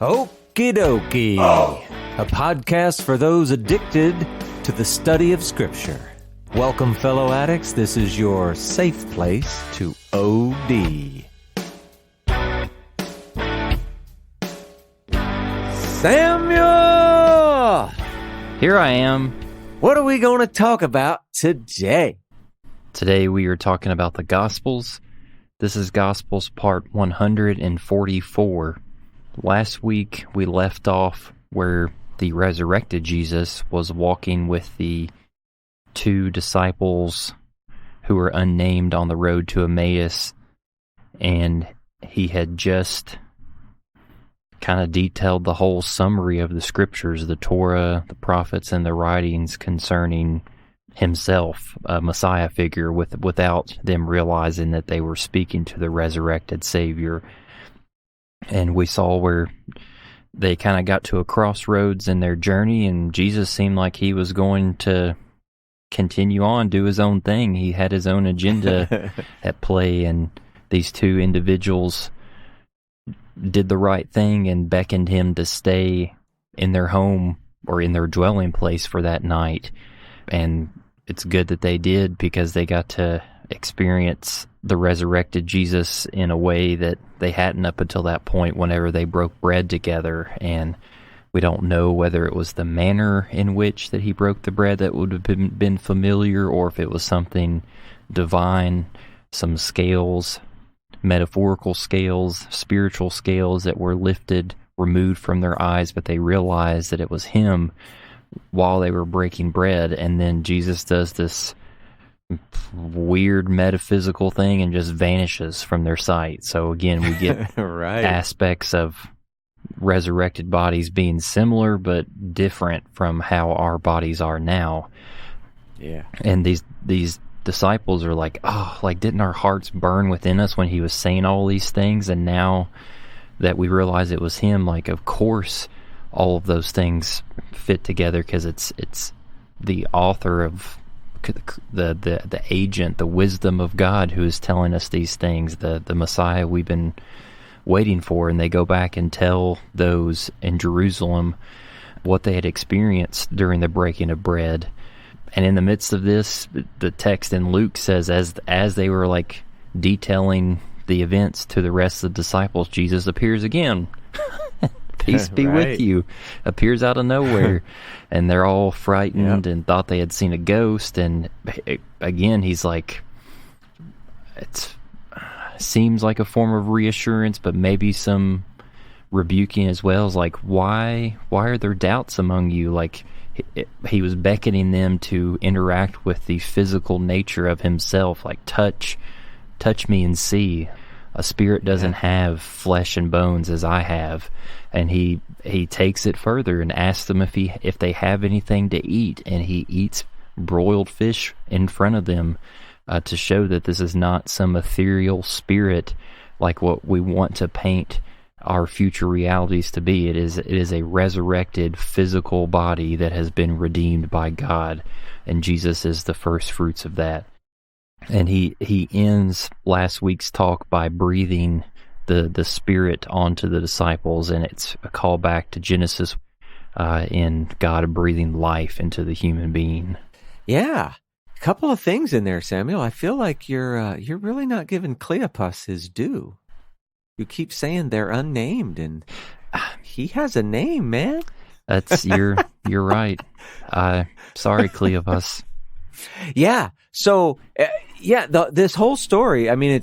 Okie dokie, a podcast for those addicted to the study of Scripture. Welcome, fellow addicts. This is your safe place to OD. Samuel! Here I am. What are we going to talk about today? Today we are talking about the Gospels. This is Gospels part 144. Last week we left off where the resurrected Jesus was walking with the two disciples who were unnamed on the road to Emmaus, and he had just kind of detailed the whole summary of the scriptures, the Torah, the prophets, and the writings concerning himself, a Messiah figure, without them realizing that they were speaking to the resurrected Savior. And we saw where they kind of got to a crossroads in their journey, and Jesus seemed like he was going to continue on, do his own thing. He had his own agenda at play, and these two individuals did the right thing and beckoned him to stay in their home or in their dwelling place for that night. And it's good that they did, because they got to experience the resurrected Jesus in a way that they hadn't up until that point whenever they broke bread together. And we don't know whether it was the manner in which that he broke the bread that would have been familiar, or if it was something divine, some scales, metaphorical scales, spiritual scales that were lifted, removed from their eyes, but they realized that it was him while they were breaking bread. And then Jesus does this weird metaphysical thing and just vanishes from their sight. So again, we get right. aspects of resurrected bodies being similar but different from how our bodies are now. Yeah. And these disciples are like, oh, like, didn't our hearts burn within us when he was saying all these things? And now that we realize it was him, like, of course all of those things fit together, because it's the author of the agent, the wisdom of God, who is telling us these things, the Messiah we've been waiting for. And they go back and tell those in Jerusalem what they had experienced during the breaking of bread. And in the midst of this, the text in Luke says, as they were like detailing the events to the rest of the disciples, Jesus appears again. Peace be right. with you. Appears out of nowhere. And they're all frightened and thought they had seen a ghost. And again, he's like, it seems like a form of reassurance, but maybe some rebuking as well. It's like, why are there doubts among you? Like, he was beckoning them to interact with the physical nature of himself, like touch me and see. A spirit doesn't have flesh and bones as I have. And he takes it further and asks them if they have anything to eat, and he eats broiled fish in front of them to show that this is not some ethereal spirit like what we want to paint our future realities to be. It is a resurrected physical body that has been redeemed by God, and Jesus is the first fruits of that. And he ends last week's talk by breathing the Spirit onto the disciples, and it's a callback to Genesis in God breathing life into the human being. Yeah. A couple of things in there, Samuel. I feel like you're really not giving Cleopas his due. You keep saying they're unnamed, and he has a name, man. That's you're right. Sorry, Cleopas. Yeah. So, this whole story, I mean,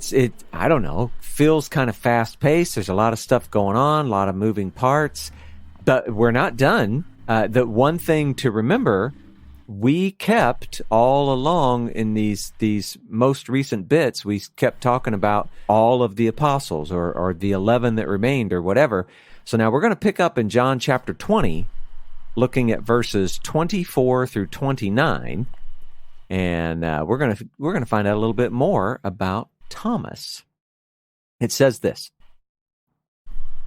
I don't know, feels kind of fast paced. There's a lot of stuff going on, a lot of moving parts, but we're not done. The one thing to remember, we kept all along in these most recent bits, we kept talking about all of the apostles or the 11 that remained or whatever. So now we're going to pick up in John chapter 20, looking at verses 24 through 29. And we're gonna find out a little bit more about Thomas. It says this: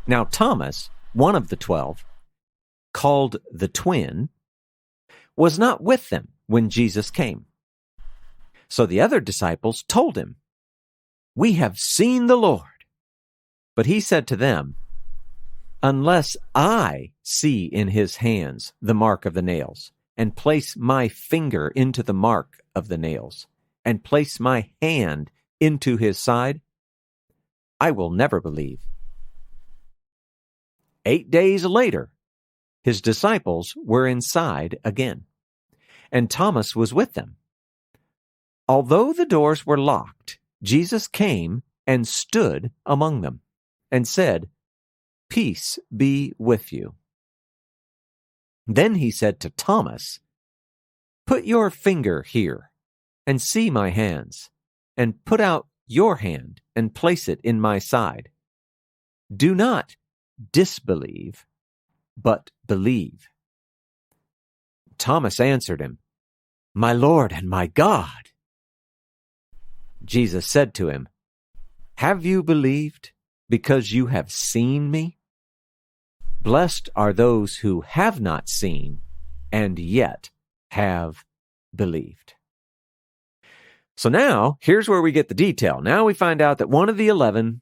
Now Thomas, one of the 12, called the twin, was not with them when Jesus came. So the other disciples told him, "We have seen the Lord." But he said to them, unless I see in his hands the mark of the nails, and place my finger into the mark of the nails, and place my hand into his side, I will never believe. 8 days later, his disciples were inside again, and Thomas was with them. Although the doors were locked, Jesus came and stood among them and said, "Peace be with you." Then he said to Thomas, "Put your finger here and see my hands, and put out your hand and place it in my side. Do not disbelieve, but believe." Thomas answered him, "My Lord and my God." Jesus said to him, "Have you believed because you have seen me? Blessed are those who have not seen and yet have believed." So now, here's where we get the detail. Now we find out that one of the 11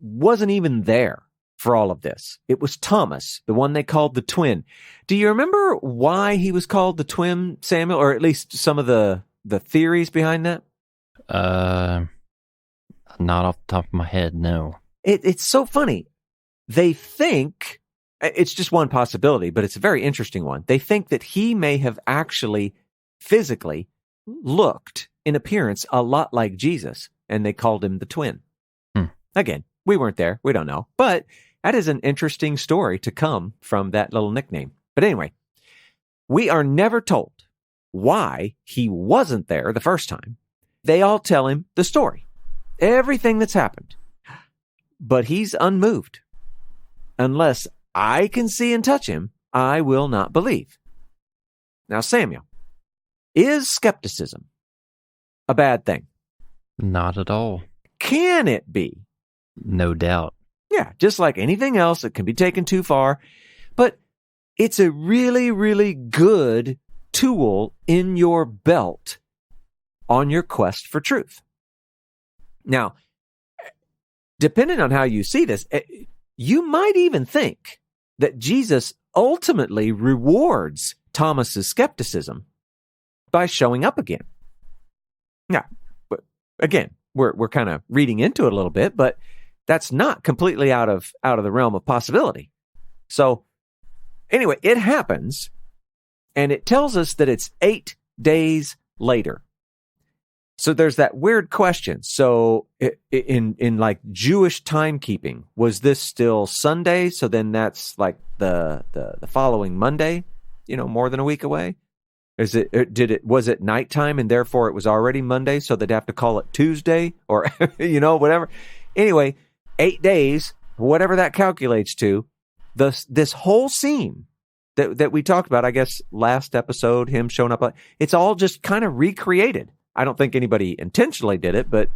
wasn't even there for all of this. It was Thomas, the one they called the twin. Do you remember why he was called the twin, Samuel, or at least some of the theories behind that? Not off the top of my head, no. It's so funny. They think, it's just one possibility, but it's a very interesting one. They think that he may have actually physically looked in appearance a lot like Jesus, and they called him the twin. Again, we weren't there. We don't know. But that is an interesting story to come from that little nickname. But anyway, we are never told why he wasn't there the first time. They all tell him the story, everything that's happened. But he's unmoved. Unless I can see and touch him, I will not believe. Now, Samuel, is skepticism a bad thing? Not at all. Can it be? No doubt. Yeah, just like anything else, it can be taken too far. But it's a really, really good tool in your belt on your quest for truth. Now, depending on how you see this, you might even think that Jesus ultimately rewards Thomas's skepticism by showing up again. Now, again, we're kind of reading into it a little bit, but that's not completely out of the realm of possibility. So, anyway, it happens, and it tells us that it's 8 days later. So there's that weird question. So in like Jewish timekeeping, was this still Sunday? So then that's like the following Monday, more than a week away. Was it nighttime and therefore it was already Monday? So they'd have to call it Tuesday or, whatever. Anyway, 8 days, whatever that calculates to, this whole scene that we talked about, I guess last episode, him showing up, it's all just kind of recreated. I don't think anybody intentionally did it, but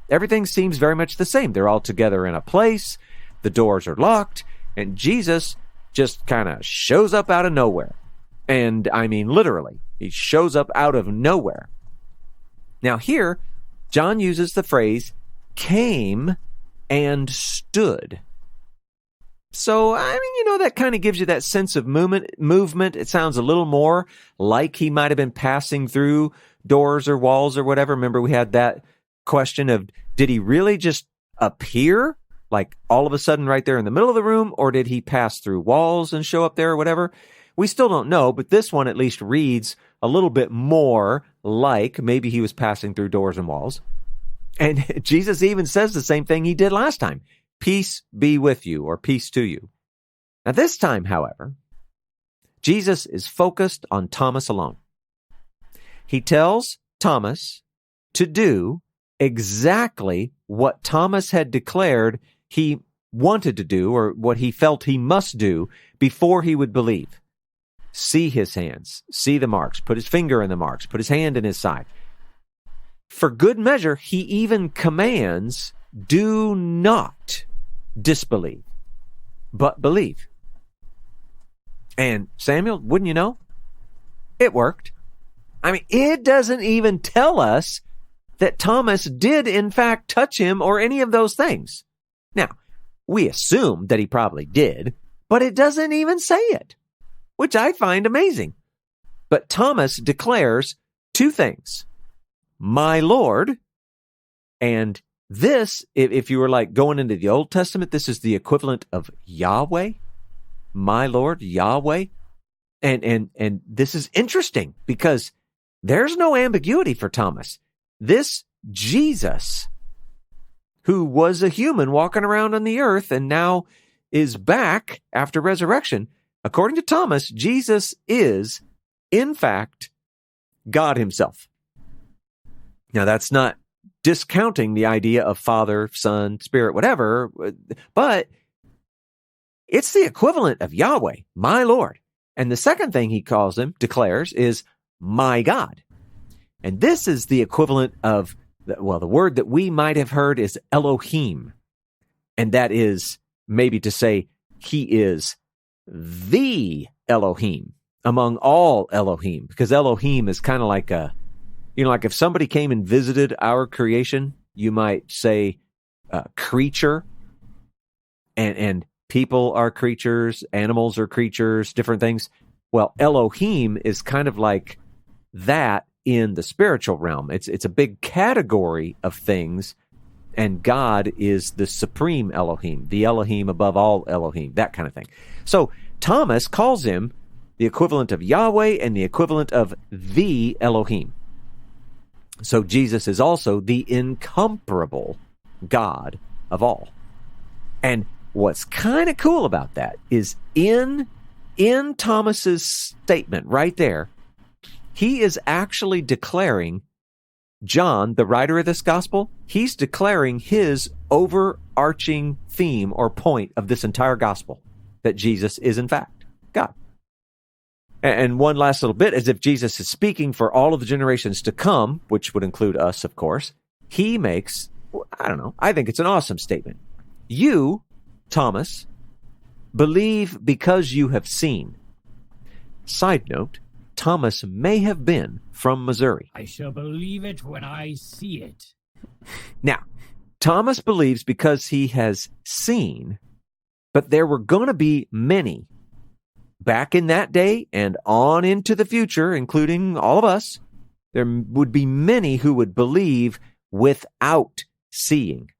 everything seems very much the same. They're all together in a place, the doors are locked, and Jesus just kind of shows up out of nowhere. And I mean, literally, he shows up out of nowhere. Now here, John uses the phrase, came and stood. So, I mean, that kind of gives you that sense of movement. It sounds a little more like he might have been passing through doors or walls or whatever. Remember, we had that question of, did he really just appear like all of a sudden right there in the middle of the room, or did he pass through walls and show up there or whatever? We still don't know, but this one at least reads a little bit more like maybe he was passing through doors and walls. And Jesus even says the same thing he did last time. Peace be with you, or peace to you. Now this time, however, Jesus is focused on Thomas alone. He tells Thomas to do exactly what Thomas had declared he wanted to do, or what he felt he must do before he would believe. See his hands, see the marks, put his finger in the marks, put his hand in his side. For good measure, he even commands, do not disbelieve, but believe. And Samuel, wouldn't you know? It worked. I mean, it doesn't even tell us that Thomas did in fact touch him or any of those things. Now, we assume that he probably did, but it doesn't even say it, which I find amazing. But Thomas declares two things: my Lord, and this, if you were like going into the Old Testament, this is the equivalent of Yahweh, my Lord, Yahweh. And this is interesting because there's no ambiguity for Thomas. This Jesus, who was a human walking around on the earth and now is back after resurrection, according to Thomas, Jesus is, in fact, God himself. Now, that's not discounting the idea of Father, Son, Spirit, whatever, but it's the equivalent of Yahweh, my Lord. And the second thing he calls him, declares, is my God. And this is the equivalent of, well, the word that we might have heard is Elohim. And that is maybe to say he is the Elohim among all Elohim, because Elohim is kind of like a, like if somebody came and visited our creation, you might say creature, and people are creatures, animals are creatures, different things. Well, Elohim is kind of like that in the spiritual realm. It's a big category of things, and God is the supreme Elohim, the Elohim above all Elohim, that kind of thing. So Thomas calls him the equivalent of Yahweh and the equivalent of the Elohim. So Jesus is also the incomparable God of all. And what's kind of cool about that is in Thomas's statement right there, he is actually declaring, John, the writer of this gospel, he's declaring his overarching theme or point of this entire gospel, that Jesus is in fact God. And one last little bit, as if Jesus is speaking for all of the generations to come, which would include us, of course, he makes, I think it's an awesome statement. You, Thomas, believe because you have seen. Side note, Thomas may have been from Missouri. I shall believe it when I see it. Now, Thomas believes because he has seen, but there were going to be many back in that day and on into the future, including all of us. There would be many who would believe without seeing.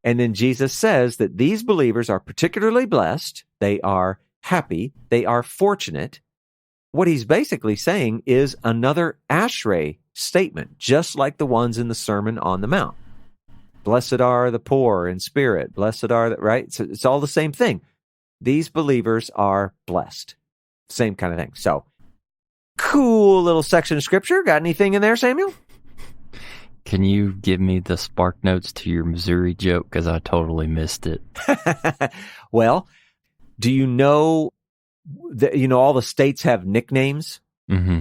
And then Jesus says that these believers are particularly blessed. They are happy. They are fortunate. What he's basically saying is another Ashrei statement, just like the ones in the Sermon on the Mount. Blessed are the poor in spirit. Blessed are the, right? So it's all the same thing. These believers are blessed. Same kind of thing. So, cool little section of scripture. Got anything in there, Samuel? Can you give me the spark notes to your Missouri joke? Because I totally missed it. Well, do you know that, all the states have nicknames? Mm-hmm.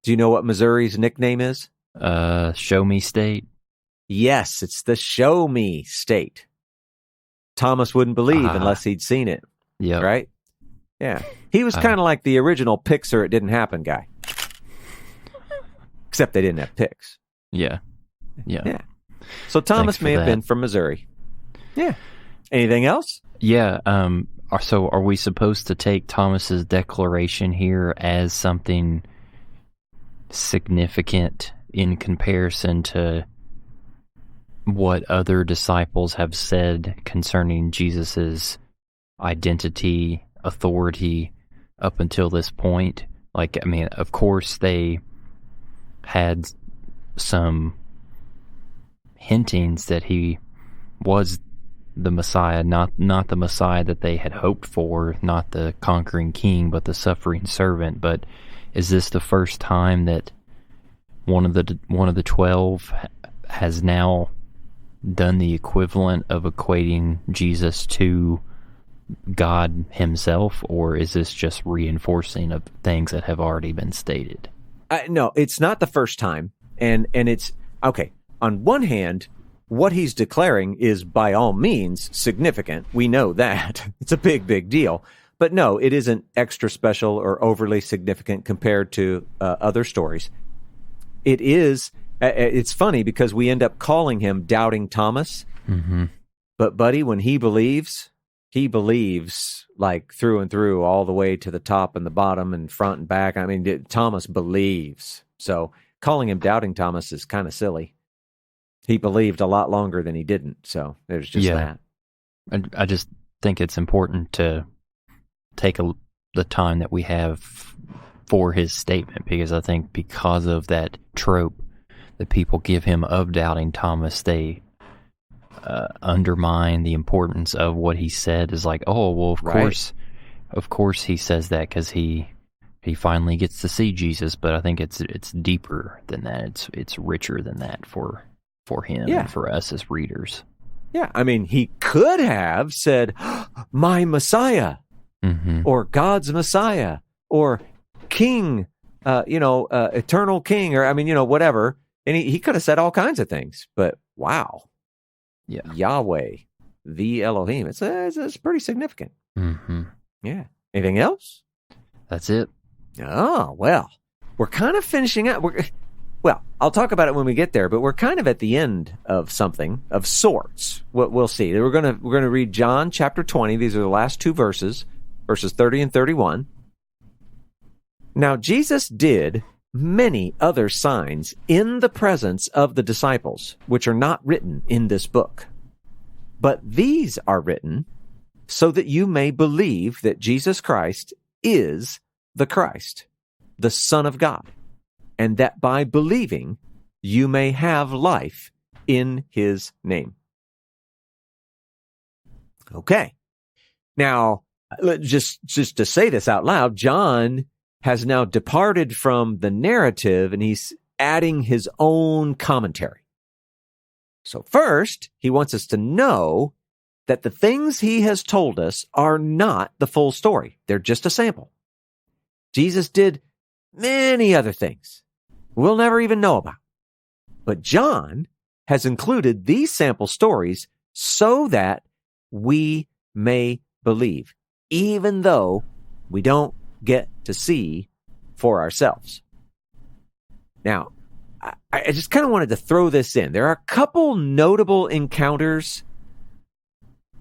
Do you know what Missouri's nickname is? Show me state. Yes, it's the Show Me State. Thomas wouldn't believe unless he'd seen it. Yeah. Right? Yeah. He was kind of like the original Pixar It Didn't Happen guy. Except they didn't have pics. Yeah. Yeah. So Thomas may have been from Missouri. Yeah. Anything else? Yeah. So are we supposed to take Thomas's declaration here as something significant in comparison to what other disciples have said concerning Jesus's identity, authority up until this point? Like, I mean, of course they had some hintings that he was the Messiah, not the Messiah that they had hoped for, not the conquering king, but the suffering servant. But is this the first time that one of the 12 has now done the equivalent of equating Jesus to God himself, or is this just reinforcing of things that have already been stated? No, it's not the first time, and it's okay. On one hand, what he's declaring is by all means significant. We know that. It's a big deal. But no, it isn't extra special or overly significant compared to other stories. It is. It's funny because we end up calling him Doubting Thomas. Mm-hmm. But buddy, when he believes, he believes like through and through, all the way to the top and the bottom and front and back. I mean, Thomas believes. So calling him Doubting Thomas is kind of silly. He believed a lot longer than he didn't. So there's just that. I just think it's important to take the time that we have for his statement, because I think because of that trope that people give him of Doubting Thomas, they undermine the importance of what he said. Is like, oh, well, of course he says that because he finally gets to see Jesus. But I think it's deeper than that. It's richer than that for him and for us as readers. Yeah, I mean, he could have said, my Messiah, or God's Messiah, or King, eternal King, or, I mean, whatever. And he could have said all kinds of things, but wow. Yeah. Yahweh, the Elohim. It's pretty significant. Yeah. Anything else? That's it. Oh, well, we're kind of finishing up. Well, I'll talk about it when we get there, but we're kind of at the end of something of sorts. We'll see. We're gonna read John chapter 20. These are the last two verses 30 and 31. Now, Jesus did many other signs in the presence of the disciples, which are not written in this book. But these are written so that you may believe that Jesus Christ is the Christ, the Son of God, and that by believing you may have life in his name. Okay. Now, just to say this out loud, John has now departed from the narrative and he's adding his own commentary. So first, he wants us to know that the things he has told us are not the full story. They're just a sample. Jesus did many other things we'll never even know about. But John has included these sample stories so that we may believe, even though we don't get to see for ourselves. Now, I just kind of wanted to throw this in. There are a couple notable encounters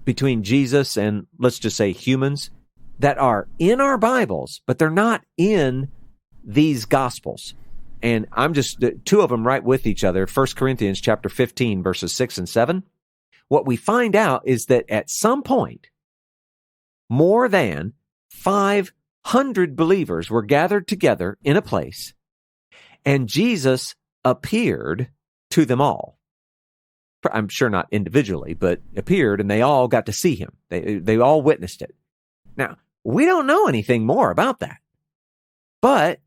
between Jesus and, let's just say, humans that are in our Bibles, but they're not in these Gospels. And I'm just two of them right with each other. 1 Corinthians chapter 15, verses 6 and 7. What we find out is that at some point, more than 500 believers were gathered together in a place, and Jesus appeared to them all. I'm sure not individually, but appeared, and they all got to see him. They all witnessed it. Now, we don't know anything more about that. But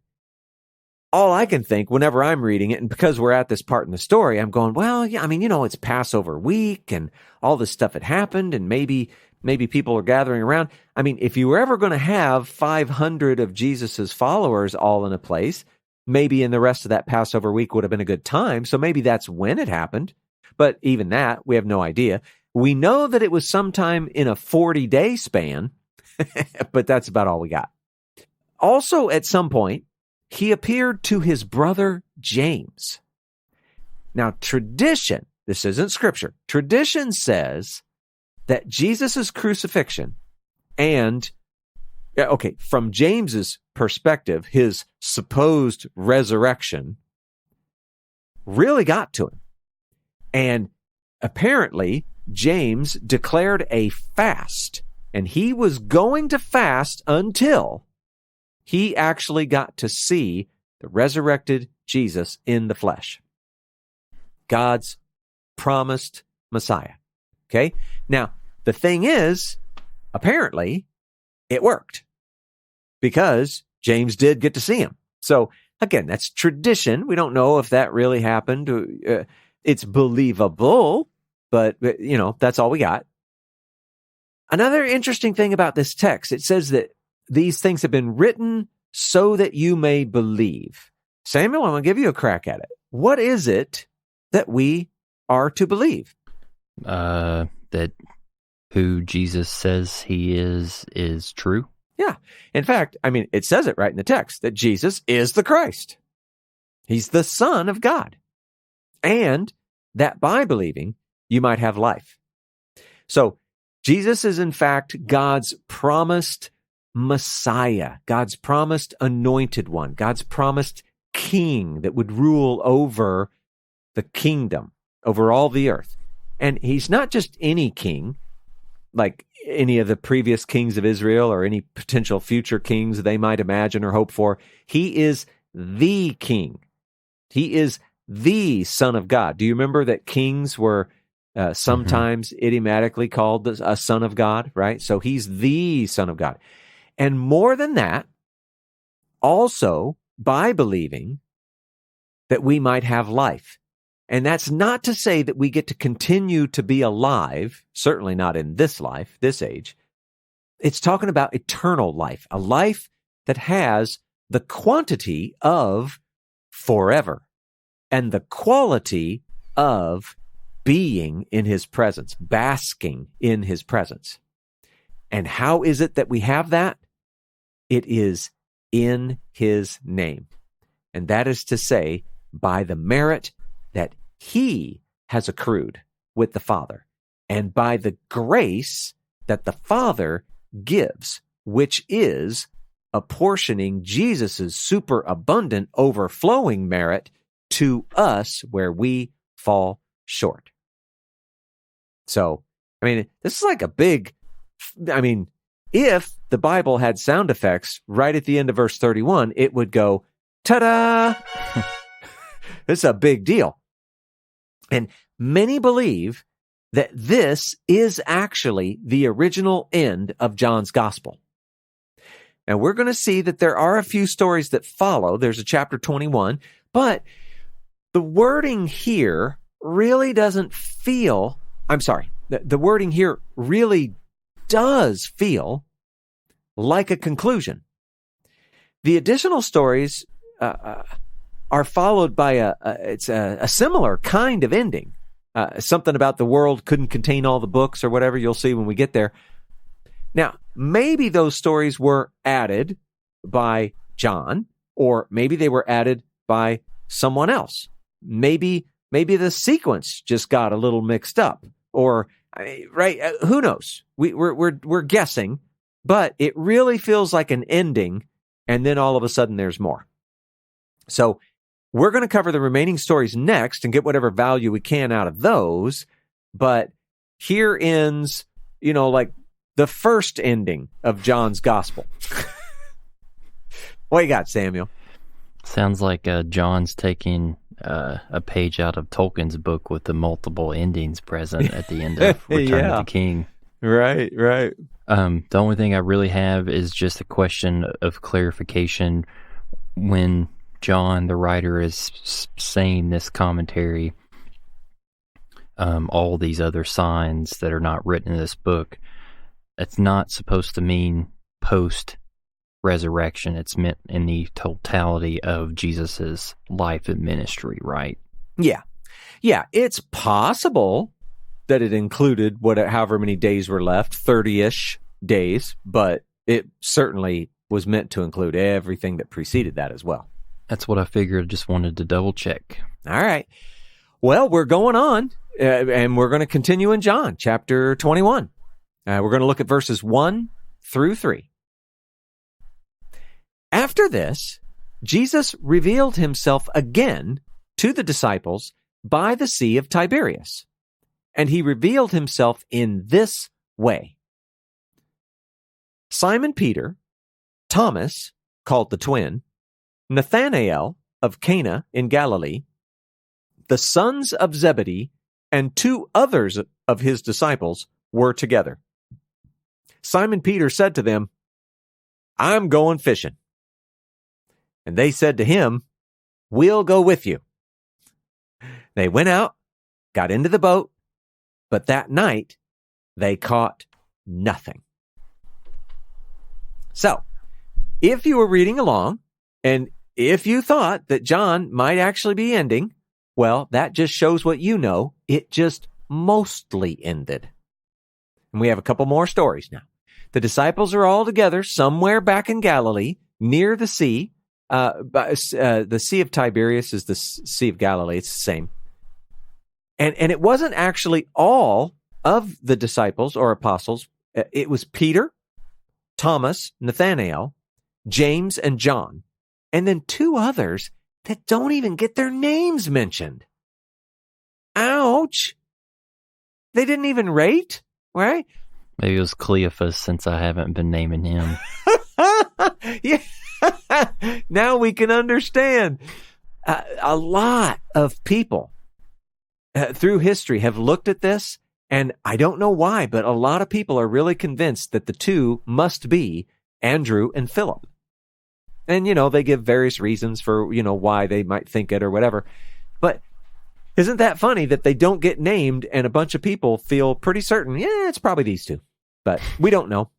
all I can think whenever I'm reading it, and because we're at this part in the story, I'm going, well, yeah, I mean, it's Passover week and all this stuff had happened, and maybe people are gathering around. I mean, if you were ever going to have 500 of Jesus's followers all in a place, maybe in the rest of that Passover week would have been a good time. So maybe that's when it happened. But even that, we have no idea. We know that it was sometime in a 40-day span, but that's about all we got. Also, at some point, he appeared to his brother James. Now, tradition, this isn't scripture, tradition says that Jesus' crucifixion and, from James's perspective, his supposed resurrection really got to him. And apparently, James declared a fast, and he was going to fast until he actually got to see the resurrected Jesus in the flesh. God's promised Messiah. Okay? Now, the thing is, apparently, it worked because James did get to see him. So, again, that's tradition. We don't know if that really happened. It's believable, but, that's all we got. Another interesting thing about this text, it says that these things have been written so that you may believe. Samuel, I'm going to give you a crack at it. What is it that we are to believe? That who Jesus says he is true. Yeah. In fact, it says it right in the text that Jesus is the Christ. He's the Son of God. And that by believing, you might have life. So Jesus is, in fact, God's promised Messiah, God's promised anointed one, God's promised king that would rule over the kingdom, over all the earth. And he's not just any king, like any of the previous kings of Israel or any potential future kings they might imagine or hope for. He is the king. He is the Son of God. Do you remember that kings were sometimes idiomatically called a son of God, right? So he's the Son of God. And more than that, also by believing that we might have life. And that's not to say that we get to continue to be alive, certainly not in this life, this age. It's talking about eternal life, a life that has the quantity of forever and the quality of being in his presence, basking in his presence. And how is it that we have that? It is in his name. And that is to say, by the merit that he has accrued with the Father, and by the grace that the Father gives, which is apportioning Jesus's superabundant, overflowing merit to us where we fall short. So, this is like a big, if the Bible had sound effects right at the end of verse 31, it would go, ta-da! This is a big deal. And many believe that this is actually the original end of John's gospel. Now, we're going to see that there are a few stories that follow. There's a chapter 21, but the wording here really doesn't feel, the wording here really does feel like a conclusion. The additional stories are followed by a similar kind of ending. Something about the world couldn't contain all the books or whatever. You'll see when we get there. Now, maybe those stories were added by John, or maybe they were added by someone else. Maybe the sequence just got a little mixed up, or right? Who knows? We're guessing, but it really feels like an ending, and then all of a sudden there's more. So we're going to cover the remaining stories next and get whatever value we can out of those. But here ends, like the first ending of John's gospel. What you got, Samuel? Sounds like John's taking a page out of Tolkien's book with the multiple endings present at the end of Return of the King. Right. The only thing I really have is just a question of clarification. When John, the writer, is saying this commentary, all these other signs that are not written in this book, it's not supposed to mean post-resurrection. It's meant in the totality of Jesus's life and ministry, right? Yeah. It's possible that it included however many days were left, 30-ish days, but it certainly was meant to include everything that preceded that as well. That's what I figured. Just wanted to double check. All right. Well, we're going on, and we're going to continue in John chapter 21. We're going to look at verses 1 through 3. After this, Jesus revealed himself again to the disciples by the Sea of Tiberias, and he revealed himself in this way. Simon Peter, Thomas, called the twin, Nathanael of Cana in Galilee, the sons of Zebedee, and 2 others of his disciples were together. Simon Peter said to them, "I'm going fishing." And they said to him, "We'll go with you." They went out, got into the boat, but that night they caught nothing. So, if you were reading along, and if you thought that John might actually be ending, well, that just shows what you know. It just mostly ended. And we have a couple more stories now. The disciples are all together somewhere back in Galilee, near the sea. The Sea of Tiberias is the Sea of Galilee. It's the same. And it wasn't actually all of the disciples or apostles, it was Peter, Thomas, Nathanael, James, and John, and then 2 others that don't even get their names mentioned. Ouch! They didn't even rate, right? Maybe it was Cleophas, since I haven't been naming him. Yeah. Now we can understand. A lot of people through history have looked at this, and I don't know why, but a lot of people are really convinced that the 2 must be Andrew and Philip. And, they give various reasons for, why they might think it or whatever. But isn't that funny that they don't get named and a bunch of people feel pretty certain, yeah, it's probably these 2. But we don't know.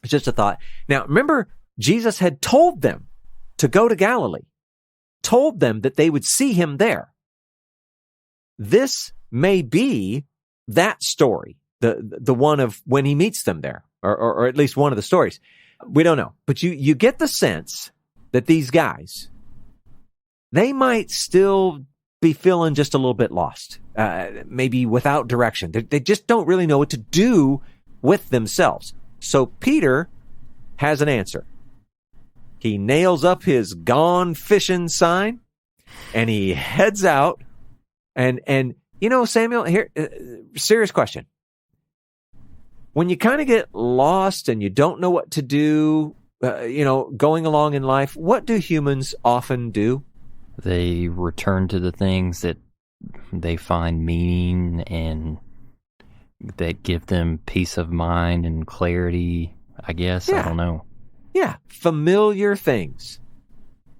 It's just a thought. Now, remember, Jesus had told them to go to Galilee, told them that they would see him there. This may be that story, the one of when he meets them there, or at least one of the stories. We don't know. But you get the sense that these guys, they might still be feeling just a little bit lost, maybe without direction. They just don't really know what to do with themselves. So Peter has an answer. He nails up his "Gone Fishing" sign, and he heads out. And Samuel, here, serious question. When you kind of get lost and you don't know what to do, going along in life, what do humans often do? They return to the things that they find meaning and that give them peace of mind and clarity, I guess. Yeah. I don't know. Yeah, familiar things.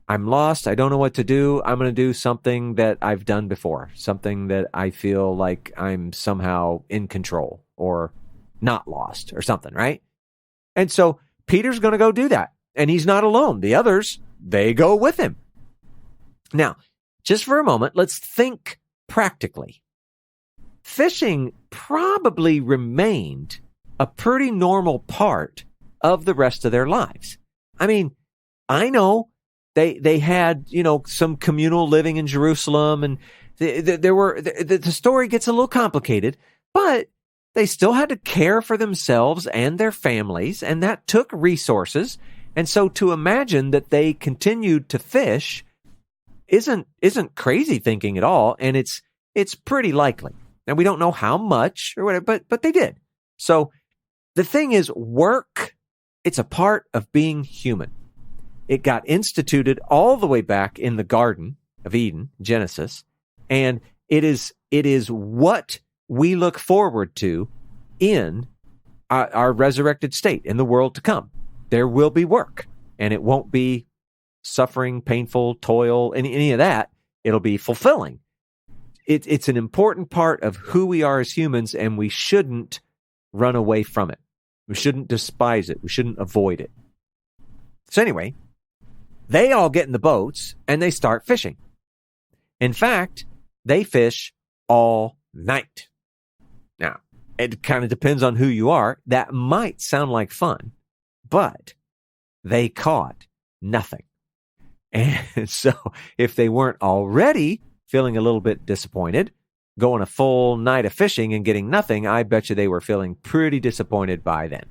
I'm lost. I don't know what to do. I'm going to do something that I've done before, something that I feel like I'm somehow in control or not lost or something, right? And so Peter's going to go do that. And he's not alone. The others, they go with him. Now, just for a moment, let's think practically. Fishing probably remained a pretty normal part of the rest of their lives. I mean, I know they had, some communal living in Jerusalem, and the story gets a little complicated, but they still had to care for themselves and their families, and that took resources. And so to imagine that they continued to fish isn't crazy thinking at all, and it's pretty likely. And we don't know how much or whatever, but they did. So the thing is, work, it's a part of being human. It got instituted all the way back in the Garden of Eden, Genesis, and it is what we look forward to in our resurrected state, in the world to come. There will be work, and it won't be suffering, painful, toil, any of that. It'll be fulfilling. It's an important part of who we are as humans, and we shouldn't run away from it. We shouldn't despise it. We shouldn't avoid it. So anyway, they all get in the boats, and they start fishing. In fact, they fish all night. Now, it kind of depends on who you are. That might sound like fun, but they caught nothing. And so if they weren't already feeling a little bit disappointed, going a full night of fishing and getting nothing, I bet you they were feeling pretty disappointed by then.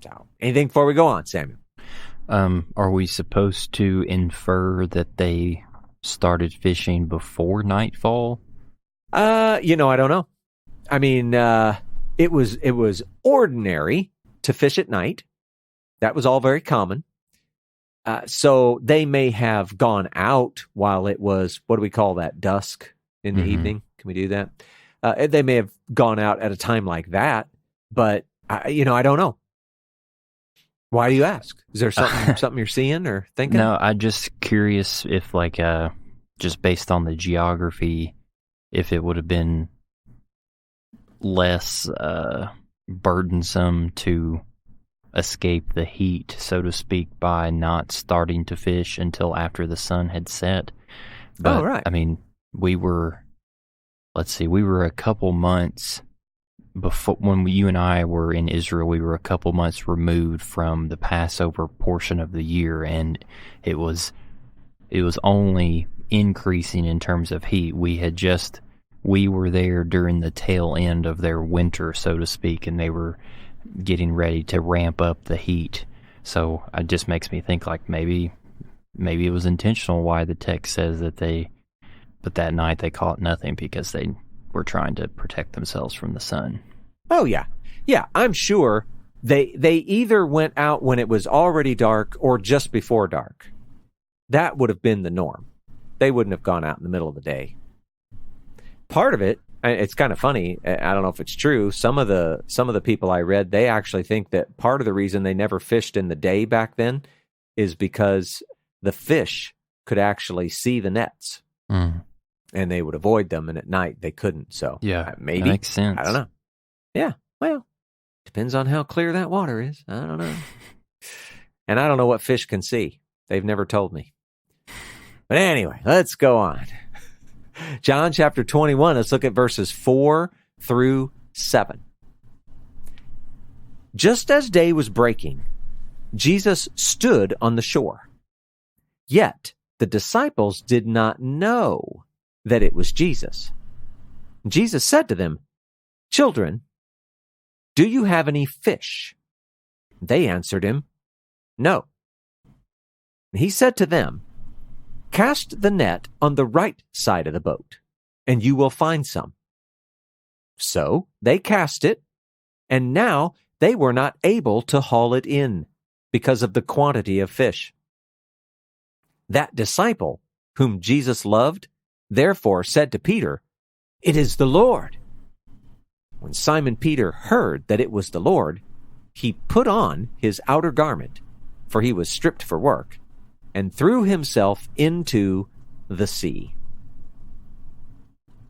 So, anything before we go on, Samuel? Are we supposed to infer that they started fishing before nightfall? I don't know. I mean, it was ordinary to fish at night. That was all very common. So they may have gone out while it was, what do we call that, dusk in the evening? Can we do that? They may have gone out at a time like that, but I don't know. Why do you ask? Is there something you're seeing or thinking? No, I'm just curious if, just based on the geography, if it would have been less burdensome to escape the heat, so to speak, by not starting to fish until after the sun had set. But, right. I mean, we were a couple months before, when you and I were in Israel, we were a couple months removed from the Passover portion of the year, and it was only increasing in terms of heat. We had just we were there during the tail end of their winter, so to speak, and they were getting ready to ramp up the heat. So it just makes me think like maybe it was intentional why the text says that but that night they caught nothing because they were trying to protect themselves from the sun. Oh, yeah. Yeah, I'm sure they either went out when it was already dark or just before dark. That would have been the norm. They wouldn't have gone out in the middle of the day. Part of it, it's kind of funny. I don't know if it's true. Some of the people I read, they actually think that part of the reason they never fished in the day back then is because the fish could actually see the nets, and they would avoid them, and at night they couldn't. So yeah, maybe that makes sense. I don't know. Yeah, well, depends on how clear that water is. I don't know, and I don't know what fish can see. They've never told me. But anyway, let's go on. John chapter 21, let's look at verses 4 through 7. Just as day was breaking, Jesus stood on the shore. Yet the disciples did not know that it was Jesus. Jesus said to them, "Children, do you have any fish?" They answered him, "No." He said to them, "Cast the net on the right side of the boat, and you will find some." So they cast it, and now they were not able to haul it in because of the quantity of fish. That disciple, whom Jesus loved, therefore said to Peter, "It is the Lord." When Simon Peter heard that it was the Lord, he put on his outer garment, for he was stripped for work, and threw himself into the sea.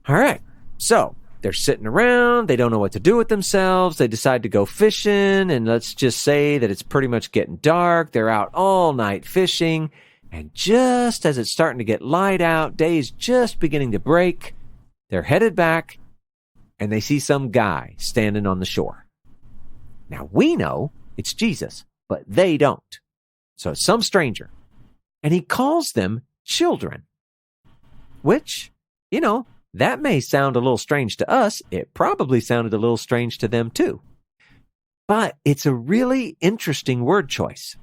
All right, so they're sitting around. They don't know what to do with themselves. They decide to go fishing, and let's just say that it's pretty much getting dark. They're out all night fishing, and just as it's starting to get light out, day's just beginning to break, they're headed back, and they see some guy standing on the shore. Now, we know it's Jesus, but they don't. So it's some stranger. And he calls them children, which, that may sound a little strange to us. It probably sounded a little strange to them too. But it's a really interesting word choice.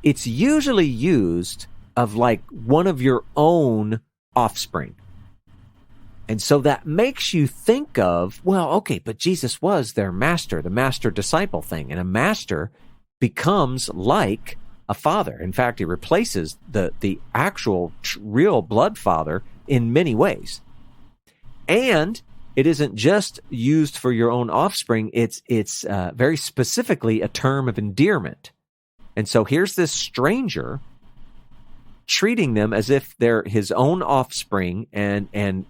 It's usually used of like one of your own offspring. And so that makes you think of, well, okay, but Jesus was their master, the master-disciple thing. And a master becomes like a father. In fact, he replaces the actual real blood father in many ways. And it isn't just used for your own offspring. It's very specifically a term of endearment. And so here's this stranger treating them as if they're his own offspring and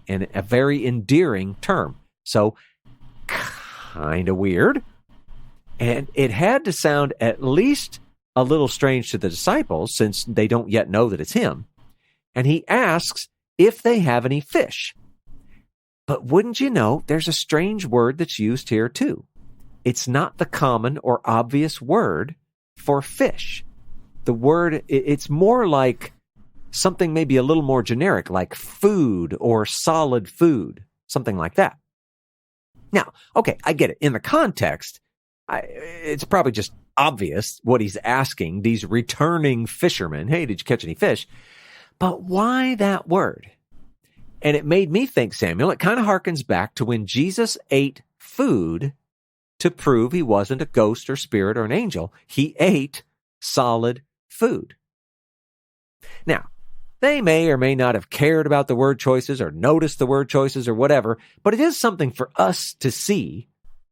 a very endearing term. So kind of weird. And it had to sound at least a little strange to the disciples since they don't yet know that it's him. And he asks if they have any fish. But wouldn't you know, there's a strange word that's used here too. It's not the common or obvious word for fish. The word, it's more like something maybe a little more generic, like food or solid food, something like that. Now, okay, I get it. In the context, it's probably just obvious what he's asking these returning fishermen. Hey, did you catch any fish? But why that word? And it made me think, Samuel, it kind of harkens back to when Jesus ate food to prove he wasn't a ghost or spirit or an angel. He ate solid food. Now, they may or may not have cared about the word choices or noticed the word choices or whatever, but it is something for us to see,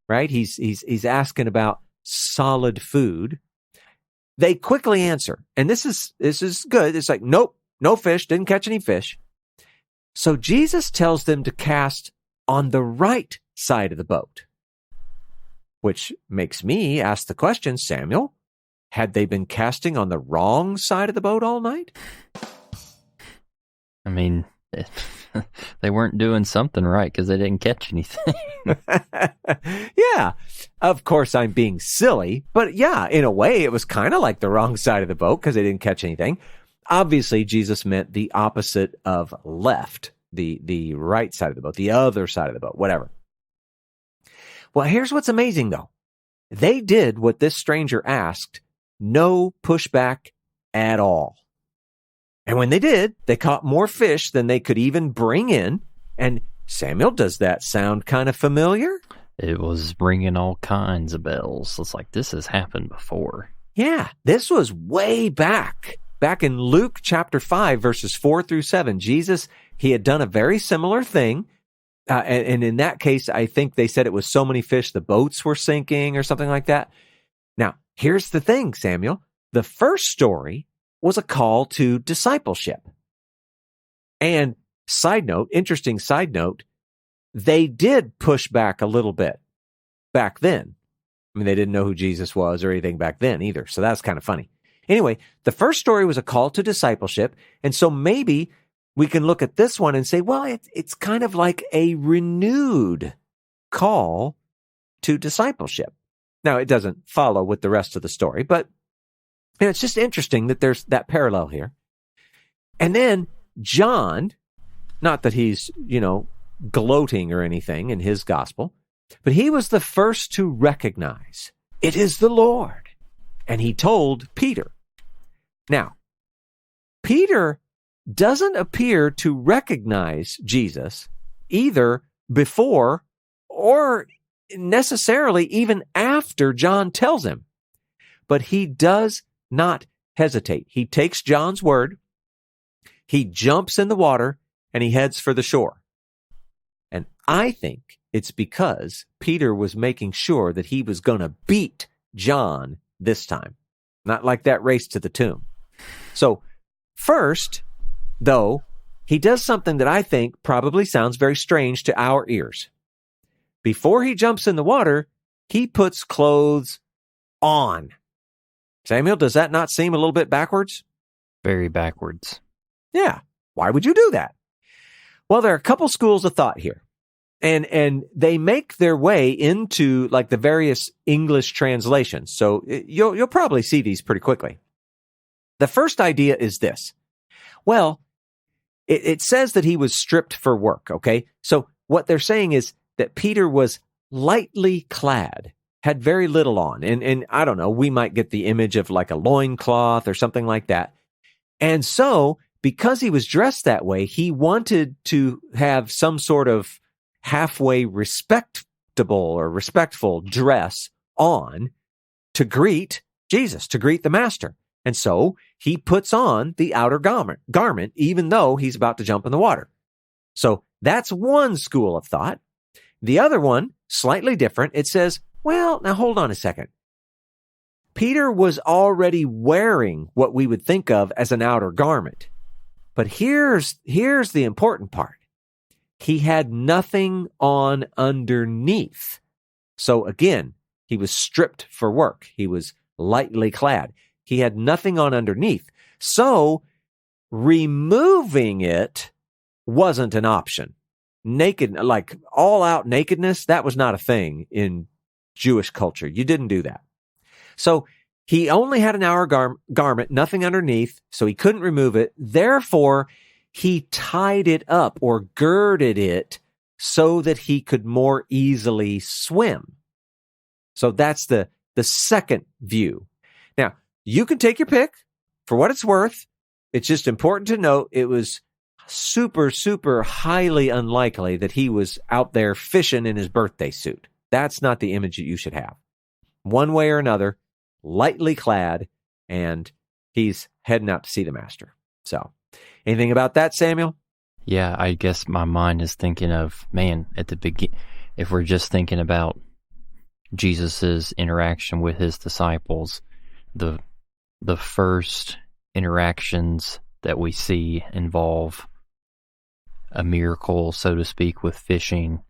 right? He's asking about solid food. They quickly answer, and this is good. It's like, nope, no fish, didn't catch any fish. So Jesus tells them to cast on the right side of the boat, which makes me ask the question, Samuel, had they been casting on the wrong side of the boat all night? I mean, they weren't doing something right because they didn't catch anything. Yeah, of course I'm being silly, but yeah, in a way it was kind of like the wrong side of the boat because they didn't catch anything. Obviously, Jesus meant the opposite of left, the right side of the boat, the other side of the boat, whatever. Well, here's what's amazing, though. They did what this stranger asked, no pushback at all. And when they did, they caught more fish than they could even bring in. And Samuel, does that sound kind of familiar? It was ringing all kinds of bells. It's like, this has happened before. Yeah, this was way back in Luke chapter 5, verses 4 through 7. Jesus, he had done a very similar thing. And in that case, I think they said it was so many fish, the boats were sinking or something like that. Now, here's the thing, Samuel. The first story was a call to discipleship. And interesting side note, they did push back a little bit back then. I mean, they didn't know who Jesus was or anything back then either. So that's kind of funny. Anyway, the first story was a call to discipleship. And so maybe we can look at this one and say, well, it's kind of like a renewed call to discipleship. Now, it doesn't follow with the rest of the story, but it's just interesting that there's that parallel here. And then John, not that he's, gloating or anything in his gospel, but he was the first to recognize it is the Lord. And he told Peter. Now, Peter doesn't appear to recognize Jesus either before or necessarily even after John tells him. But he does not hesitate. He takes John's word, he jumps in the water, and he heads for the shore. And I think it's because Peter was making sure that he was going to beat John this time. Not like that race to the tomb. So first, though, he does something that I think probably sounds very strange to our ears. Before he jumps in the water, he puts clothes on. Samuel, does that not seem a little bit backwards? Very backwards. Yeah. Why would you do that? Well, there are a couple schools of thought here. And they make their way into like the various English translations. So you'll probably see these pretty quickly. The first idea is this. Well, it says that he was stripped for work, okay? So what they're saying is that Peter was lightly clad, had very little on. And I don't know, we might get the image of like a loincloth or something like that. And so because he was dressed that way, he wanted to have some sort of halfway respectable or respectful dress on to greet Jesus, to greet the master. And so he puts on the outer garment, even though he's about to jump in the water. So that's one school of thought. The other one, slightly different, it says, well, now hold on a second. Peter was already wearing what we would think of as an outer garment. But here's the important part. He had nothing on underneath. So again, he was stripped for work. He was lightly clad. He had nothing on underneath. So removing it wasn't an option. Naked, like all out nakedness, that was not a thing in Jewish culture. You didn't do that. So he only had an outer garment, nothing underneath, so he couldn't remove it. Therefore, he tied it up or girded it so that he could more easily swim. So that's the second view. Now, you can take your pick for what it's worth. It's just important to note it was super, super highly unlikely that he was out there fishing in his birthday suit. That's not the image that you should have. One way or another, lightly clad, and he's heading out to see the master. So, anything about that, Samuel? Yeah, I guess my mind is thinking of, man, at the beginning, if we're just thinking about Jesus's interaction with his disciples, the first interactions that we see involve a miracle, so to speak, with fishing,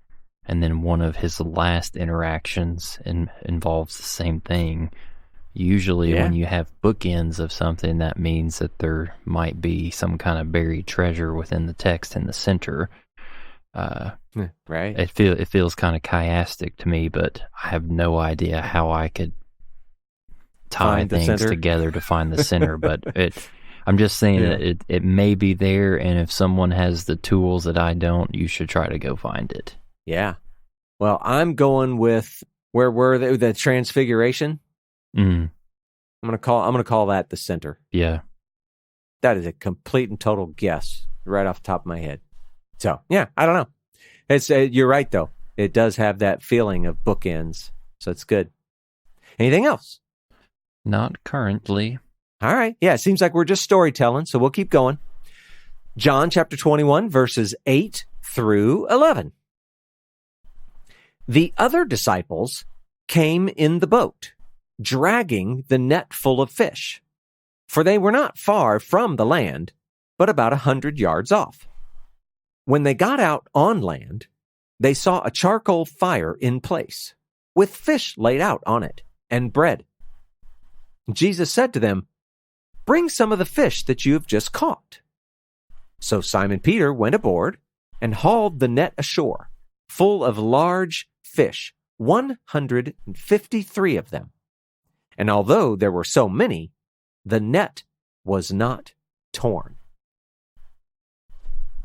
and then one of his last interactions involves the same thing. Usually when you have bookends of something, that means that there might be some kind of buried treasure within the text in the center. Right. It feels kind of chiastic to me, but I have no idea how I could tie things together to find the center. But I'm just saying that it may be there, and if someone has the tools that I don't, you should try to go find it. Yeah. Well, I'm going with where were they? The Transfiguration. Mm. I'm gonna call that the center. Yeah. That is a complete and total guess right off the top of my head. So yeah, I don't know. It's you're right though. It does have that feeling of bookends, so it's good. Anything else? Not currently. All right. Yeah, it seems like we're just storytelling, so we'll keep going. John chapter 21, verses 8 through 11. The other disciples came in the boat, dragging the net full of fish, for they were not far from the land, but about 100 yards off. When they got out on land, they saw a charcoal fire in place, with fish laid out on it, and bread. Jesus said to them, "Bring some of the fish that you have just caught." So Simon Peter went aboard and hauled the net ashore, full of large fish, 153 of them. And although there were so many, the net was not torn.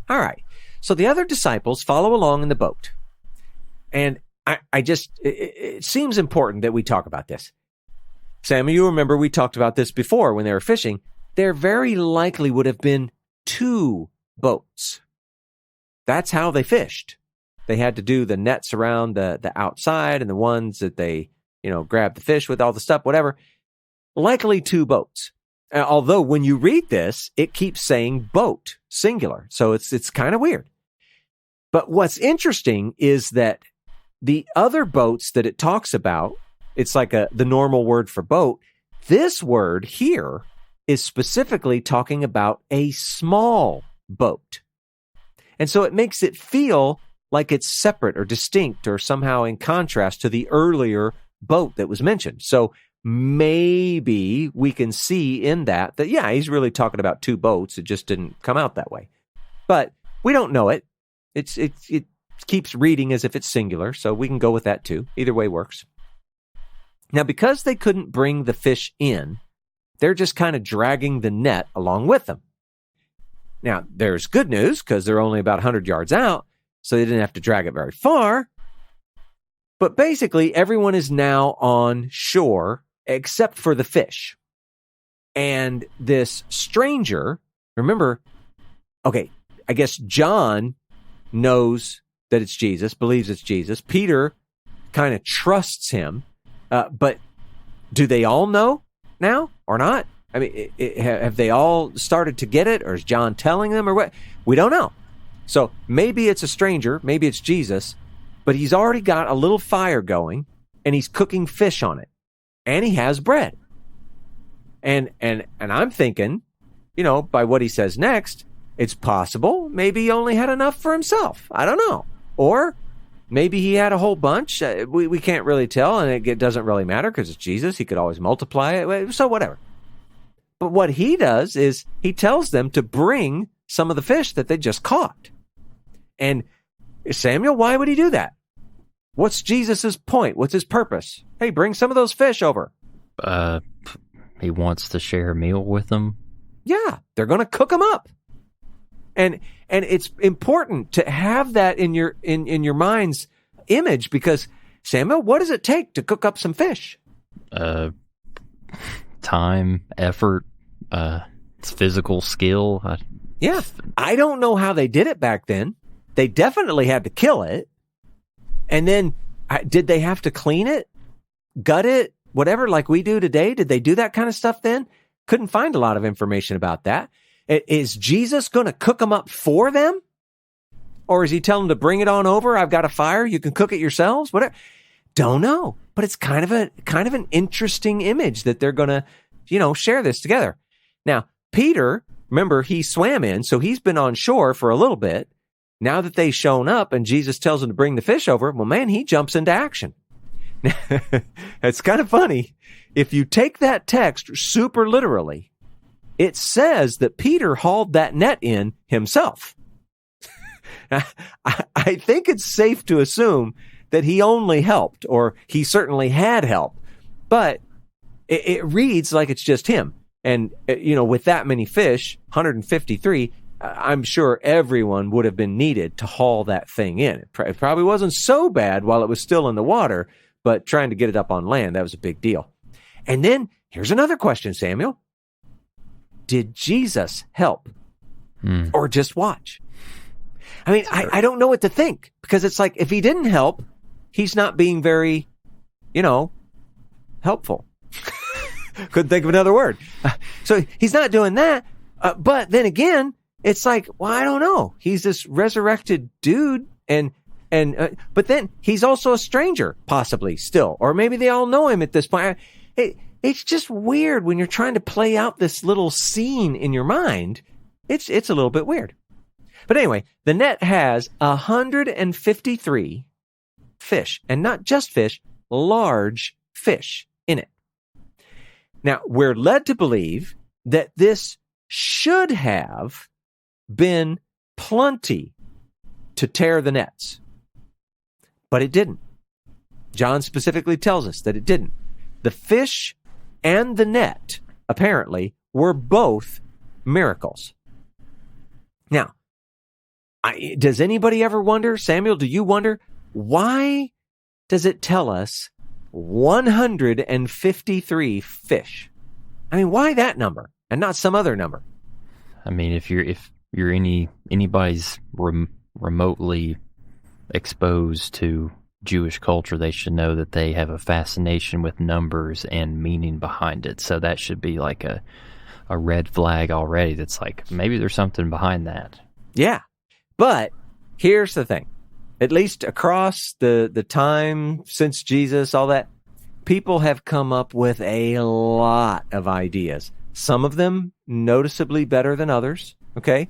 All right, so the other disciples follow along in the boat. And it seems important that we talk about this. Sam, you remember we talked about this before when they were fishing. There very likely would have been 2 boats. That's how they fished. They had to do the nets around the outside and the ones that they, grab the fish with, all the stuff, whatever. Likely 2 boats. Although when you read this, it keeps saying boat, singular. So it's kind of weird. But what's interesting is that the other boats that it talks about, it's like the normal word for boat. This word here is specifically talking about a small boat. And so it makes it feel like it's separate or distinct or somehow in contrast to the earlier boat that was mentioned. So maybe we can see in that, yeah, he's really talking about 2 boats. It just didn't come out that way. But we don't know it. It keeps reading as if it's singular, so we can go with that too. Either way works. Now, because they couldn't bring the fish in, they're just kind of dragging the net along with them. Now, there's good news because they're only about 100 yards out, so they didn't have to drag it very far. But basically, everyone is now on shore except for the fish. And this stranger, remember, okay, I guess John knows that it's Jesus, believes it's Jesus. Peter kind of trusts him. But do they all know now or not? I mean, have they all started to get it, or is John telling them, or what? We don't know. So maybe it's a stranger, maybe it's Jesus, but he's already got a little fire going, and he's cooking fish on it, and he has bread. And I'm thinking, by what he says next, it's possible maybe he only had enough for himself. I don't know. Or maybe he had a whole bunch. We can't really tell, and it doesn't really matter because it's Jesus. He could always multiply it. So whatever. But what he does is he tells them to bring some of the fish that they just caught. And Samuel, why would he do that? What's Jesus's point? What's his purpose? Hey, bring some of those fish over. He wants to share a meal with them. Yeah, they're going to cook them up. And it's important to have that in your mind's image, because Samuel, what does it take to cook up some fish? Time, effort, it's physical skill. Yeah, I don't know how they did it back then. They definitely had to kill it, and then did they have to clean it, gut it, whatever, like we do today? Did they do that kind of stuff then? Couldn't find a lot of information about that. Is Jesus going to cook them up for them? Or is he telling them to bring it on over? I've got a fire. You can cook it yourselves. Whatever. Don't know. But it's kind of an interesting image that they're going to, share this together. Now, Peter, remember, he swam in, so he's been on shore for a little bit. Now that they've shown up and Jesus tells him to bring the fish over, well, man, he jumps into action. It's kind of funny. If you take that text super literally, it says that Peter hauled that net in himself. I think it's safe to assume that he only helped, or he certainly had help, but it reads like it's just him. And, with that many fish, 153, I'm sure everyone would have been needed to haul that thing in. It probably wasn't so bad while it was still in the water, but trying to get it up on land, that was a big deal. And then here's another question, Samuel. Did Jesus help or just watch? I mean, I don't know what to think, because it's like, if he didn't help, he's not being very, helpful. Couldn't think of another word. So he's not doing that. But then again, it's like, well, I don't know. He's this resurrected dude, but then he's also a stranger, possibly still, or maybe they all know him at this point. It's just weird when you're trying to play out this little scene in your mind. It's a little bit weird. But anyway, the net has 153 fish, and not just fish, large fish in it. Now, we're led to believe that this should have been plenty to tear the nets, but it didn't. John specifically tells us that it didn't. The fish and the net, apparently, were both miracles. Now, does anybody ever wonder, Samuel, do you wonder, why does it tell us 153 fish? I mean, why that number and not some other number? I mean, if you're anybody's remotely exposed to Jewish culture, they should know that they have a fascination with numbers and meaning behind it. So that should be like a red flag already. That's like, maybe there's something behind that. Yeah. But here's the thing. At least across the time since Jesus, all that, people have come up with a lot of ideas. Some of them noticeably better than others, okay?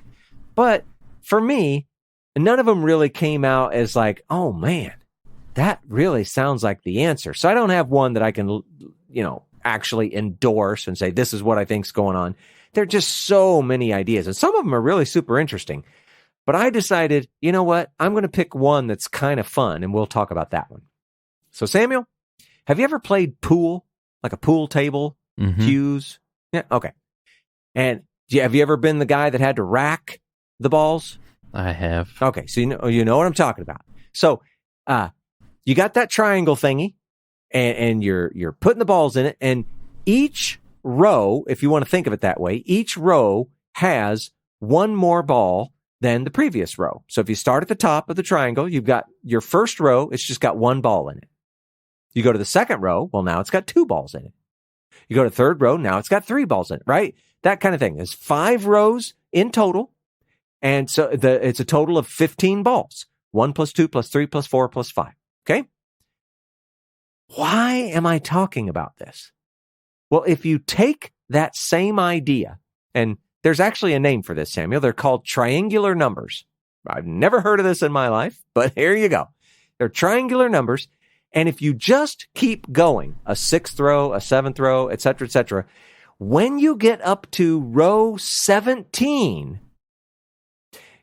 But for me, none of them really came out as like, oh man, that really sounds like the answer. So I don't have one that I can, actually endorse and say, this is what I think's going on. There are just so many ideas, and some of them are really super interesting. But I decided, you know what? I'm going to pick one that's kind of fun, and we'll talk about that one. So, Samuel, have you ever played pool? Like a pool table? Cues? Yeah, okay. And have you ever been the guy that had to rack the balls? I have. Okay, so you know what I'm talking about. So, you got that triangle thingy, and you're putting the balls in it, and each row, if you want to think of it that way, each row has one more ball than the previous row. So if you start at the top of the triangle, you've got your first row, it's just got one ball in it. You go to the second row, well, now it's got two balls in it. You go to the third row, now it's got three balls in it, right? That kind of thing. There's 5 rows in total, and so it's a total of 15 balls. 1 plus 2 plus 3 plus 4 plus 5. Okay? Why am I talking about this? Well, if you take that same idea, and there's actually a name for this, Samuel. They're called triangular numbers. I've never heard of this in my life, but here you go. They're triangular numbers, and if you just keep going, a 6th row, a 7th row, et cetera, when you get up to row 17,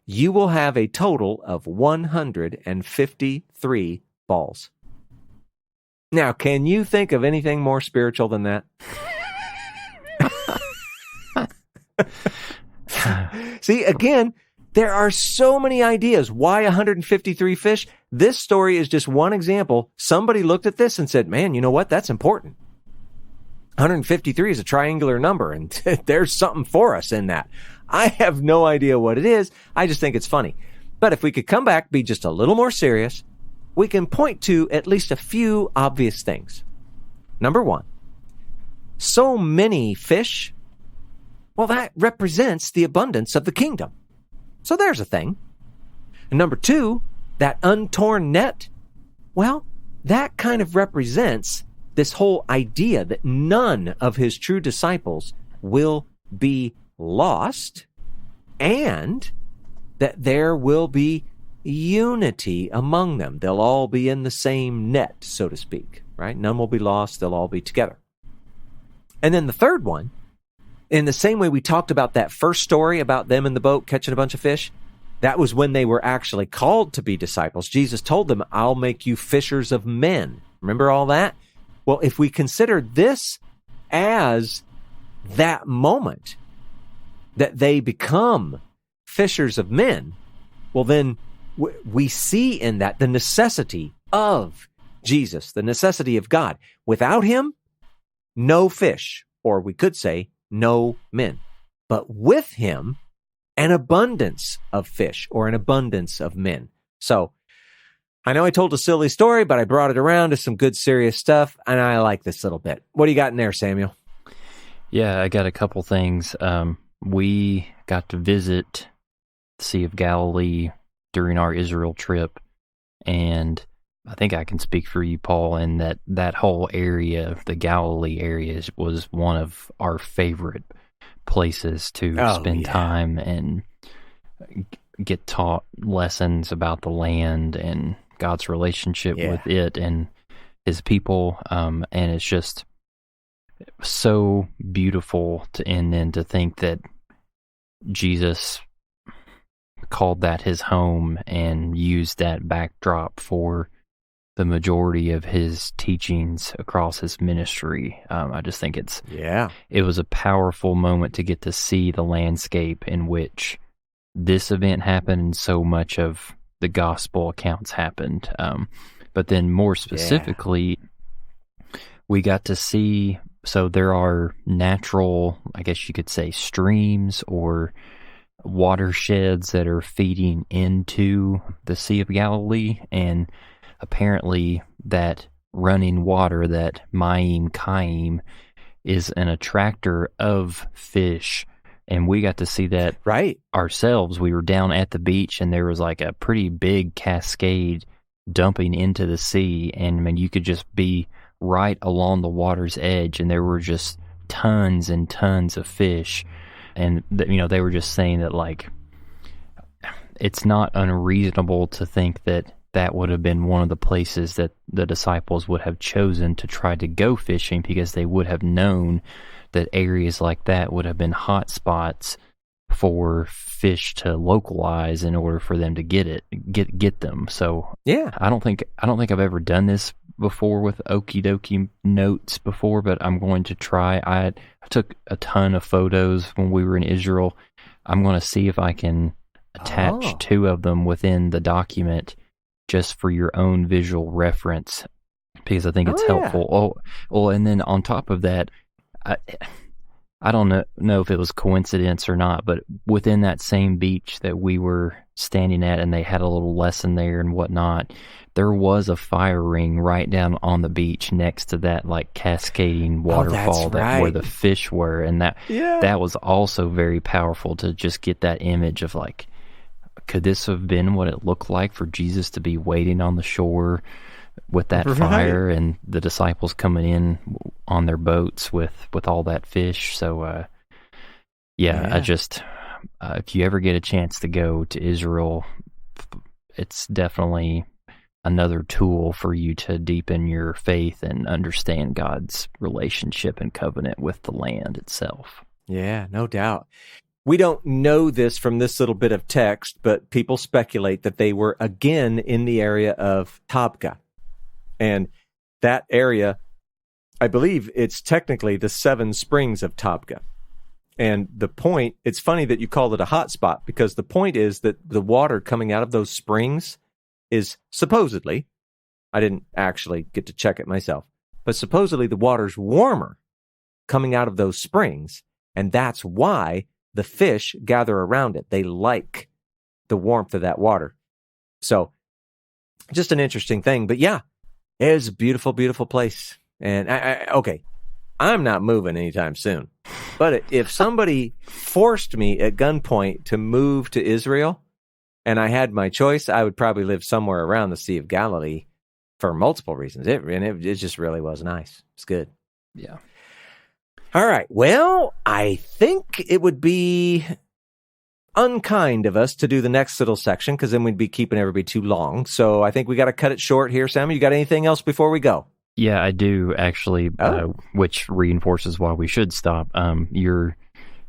you will have a total of 153 balls. Now, can you think of anything more spiritual than that? See, again, there are so many ideas. Why 153 fish? This story is just one example. Somebody looked at this and said, man, you know what? That's important. 153 is a triangular number, and there's something for us in that. I have no idea what it is. I just think it's funny. But if we could come back, be just a little more serious, we can point to at least a few obvious things. Number 1, so many fish, well, that represents the abundance of the kingdom. So there's a thing. And number 2, that untorn net, well, that kind of represents this whole idea that none of his true disciples will be lost, and that there will be unity among them. They'll all be in the same net, so to speak, right? None will be lost. They'll all be together. And then the third one, in the same way we talked about that first story about them in the boat catching a bunch of fish, that was when they were actually called to be disciples. Jesus told them, I'll make you fishers of men. Remember all that? Well, if we consider this as that moment that they become fishers of men, well, then we see in that the necessity of Jesus, the necessity of God. Without him, no fish, or we could say no men. But with him, an abundance of fish or an abundance of men. So I know I told a silly story, but I brought it around to some good, serious stuff, and I like this little bit. What do you got in there, Samuel? Yeah, I got a couple things. We got to visit the Sea of Galilee during our Israel trip, and I think I can speak for you, Paul, in that whole area, the Galilee area, was one of our favorite places to spend time and get taught lessons about the land and God's relationship with it and his people. And it's just so beautiful and then to think that Jesus called that his home and used that backdrop for the majority of his teachings across his ministry. I just think it was a powerful moment to get to see the landscape in which this event happened and so much of the gospel accounts happened. But then more specifically, we got to see, so there are natural, I guess you could say, streams or watersheds that are feeding into the Sea of Galilee, and apparently that running water, that Mayim Kaim, is an attractor of fish, and we got to see that ourselves. We were down at the beach, and there was like a pretty big cascade dumping into the sea, and I mean, you could just be right along the water's edge, and there were just tons and tons of fish. And they were just saying that, like, it's not unreasonable to think that would have been one of the places that the disciples would have chosen to try to go fishing, because they would have known that areas like that would have been hot spots for fish to localize in order for them to get them. So I don't think I've ever done this before with okie dokie notes before, but I'm going to try. I took a ton of photos when we were in Israel. I'm going to see if I can attach 2 of them within the document just for your own visual reference, because I think it's helpful. Well, and then on top of that, I don't know if it was coincidence or not, but within that same beach that we were standing at, and they had a little lesson there and whatnot, there was a fire ring right down on the beach next to that like cascading waterfall where the fish were, and that was also very powerful to just get that image of like, could this have been what it looked like for Jesus to be waiting on the shore with that fire and the disciples coming in on their boats with all that fish? So I just if you ever get a chance to go to Israel, it's definitely another tool for you to deepen your faith and understand God's relationship and covenant with the land itself. Yeah, no doubt. We don't know this from this little bit of text, but people speculate that they were again in the area of Tabgha. And that area, I believe it's technically the 7 springs of Tabgha. And the point, it's funny that you called it a hot spot, because the point is that the water coming out of those springs is supposedly, I didn't actually get to check it myself, but supposedly the water's warmer coming out of those springs, and that's why the fish gather around it. They like the warmth of that water. So just an interesting thing. But yeah, it is a beautiful, beautiful place. And I'm not moving anytime soon. But if somebody forced me at gunpoint to move to Israel and I had my choice, I would probably live somewhere around the Sea of Galilee for multiple reasons. It just really was nice. It's good. Yeah. All right. Well, I think it would be unkind of us to do the next little section, because then we'd be keeping everybody too long. So I think we got to cut it short here. Sam, you got anything else before we go? Yeah, I do actually, which reinforces why we should stop. Your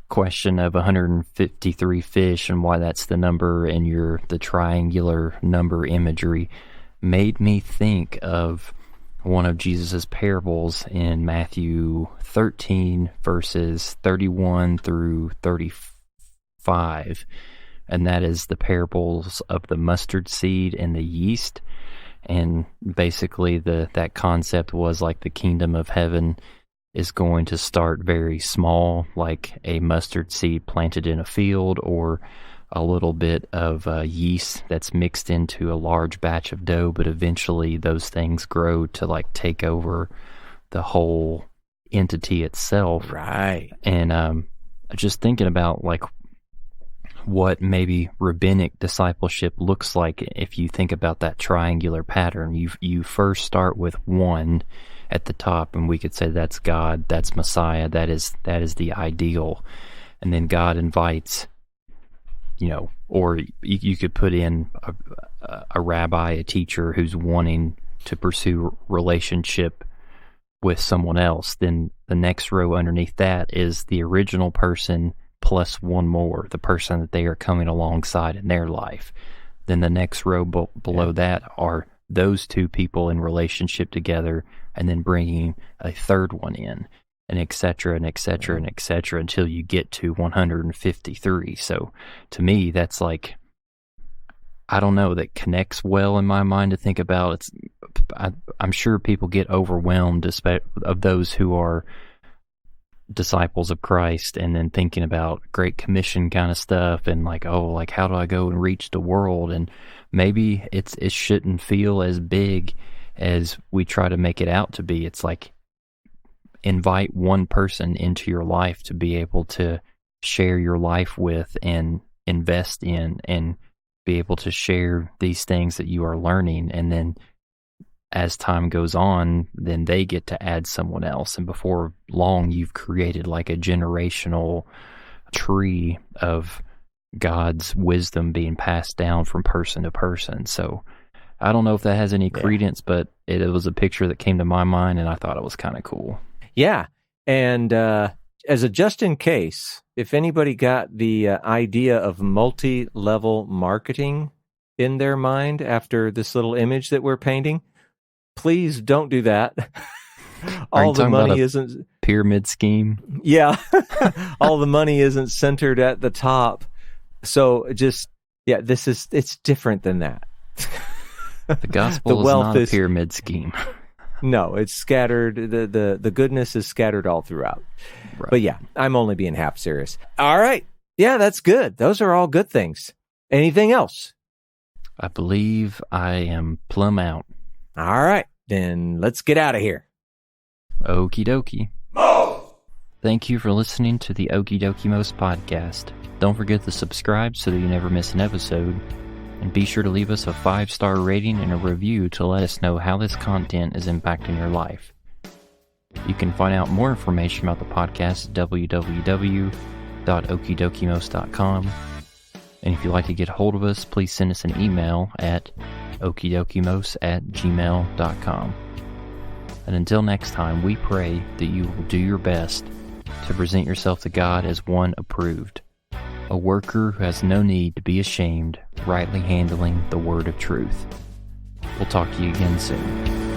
question of 153 fish and why that's the number, and the triangular number imagery made me think of one of Jesus's parables in Matthew 13, verses 31 through 35. And that is the parables of the mustard seed and the yeast. And basically that concept was like the kingdom of heaven is going to start very small, like a mustard seed planted in a field, or a little bit of yeast that's mixed into a large batch of dough, but eventually those things grow to like take over the whole entity itself. Right. And just thinking about like what maybe rabbinic discipleship looks like, if you think about that triangular pattern, you first start with one at the top, and we could say that's God, that's Messiah, that is the ideal, and then God invites, or you could put in a rabbi, a teacher who's wanting to pursue relationship with someone else. Then the next row underneath that is the original person plus one more, the person that they are coming alongside in their life. Then the next row below that are those two people in relationship together, and then bringing a third one in, and et cetera, and et cetera, and et cetera, until you get to 153. So to me, that's like, I don't know, that connects well in my mind to think about. I'm sure people get overwhelmed of those who are disciples of Christ, and then thinking about Great Commission kind of stuff, and like, oh, like how do I go and reach the world? And maybe it shouldn't feel as big as we try to make it out to be. It's like, invite one person into your life to be able to share your life with and invest in, and be able to share these things that you are learning. And then as time goes on, then they get to add someone else. And before long, you've created like a generational tree of God's wisdom being passed down from person to person. So I don't know if that has any credence, but it was a picture that came to my mind, and I thought it was kind of cool. Yeah. And as a just in case, if anybody got the idea of multi-level marketing in their mind after this little image that we're painting, please don't do that. All the money isn't pyramid scheme. Yeah. All the money isn't centered at the top. So just, it's different than that. The gospel is not a pyramid scheme. No, it's scattered. The goodness is scattered all throughout. Right. But yeah, I'm only being half serious. All right. Yeah, that's good. Those are all good things. Anything else? I believe I am plumb out. All right. Then let's get out of here. Okie dokie. Thank you for listening to the Okie Dokie Most podcast. Don't forget to subscribe so that you never miss an episode. And be sure to leave us a 5-star rating and a review to let us know how this content is impacting your life. You can find out more information about the podcast at www.okiedokimos.com. And if you'd like to get a hold of us, please send us an email at okiedokimos@gmail.com. And until next time, we pray that you will do your best to present yourself to God as one approved, a worker who has no need to be ashamed, rightly handling the word of truth. We'll talk to you again soon.